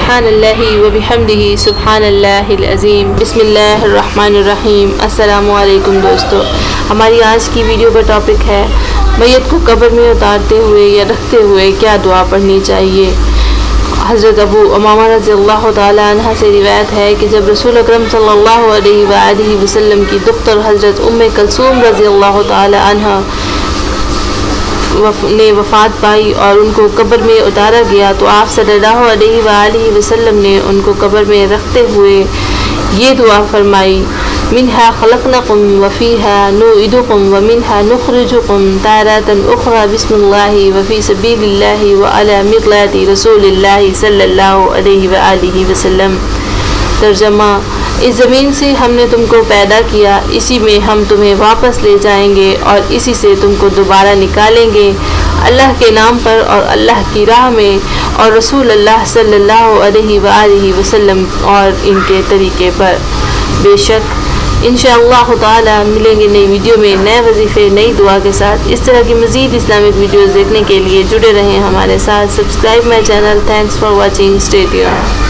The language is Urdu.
سبحان اللہ و بحمدہ سبحان اللہ العظیم۔ بسم اللہ الرحمن الرحیم۔ السلام علیکم دوستو، ہماری آج کی ویڈیو کا ٹاپک ہے میت کو قبر میں اتارتے ہوئے یا رکھتے ہوئے کیا دعا پڑھنی چاہیے۔ حضرت ابو امامہ رضی اللہ تعالیٰ عنہ سے روایت ہے کہ جب رسول اکرم صلی اللہ علیہ وآلہ وسلم کی دختر حضرت ام کلثوم رضی اللہ تعالیٰ عنہ نے وفات پائی اور ان کو قبر میں اتارا گیا تو آپ صلی اللہ علیہ وآلہ وسلم نے ان کو قبر میں رکھتے ہوئے یہ دعا فرمائی: منہا خلقناکم وفیہا نعیدکم ومنہا نخرجکم تارۃ اخری بسم اللہ وفی سبیل اللہ وعلی ملت رسول اللہ صلی اللہ علیہ وآلہ وسلم۔ ترجمہ: اس زمین سے ہم نے تم کو پیدا کیا، اسی میں ہم تمہیں واپس لے جائیں گے اور اسی سے تم کو دوبارہ نکالیں گے، اللہ کے نام پر اور اللہ کی راہ میں اور رسول اللہ صلی اللہ علیہ وآلہ وسلم اور ان کے طریقے پر۔ بے شک انشاءاللہ تعالی ملیں گے نئی ویڈیو میں نئے وظیفے نئی دعا کے ساتھ۔ اس طرح کی مزید اسلامک ویڈیوز دیکھنے کے لیے جڑے رہیں ہمارے ساتھ۔ Subscribe my channel. Thanks for watching. Stay tuned.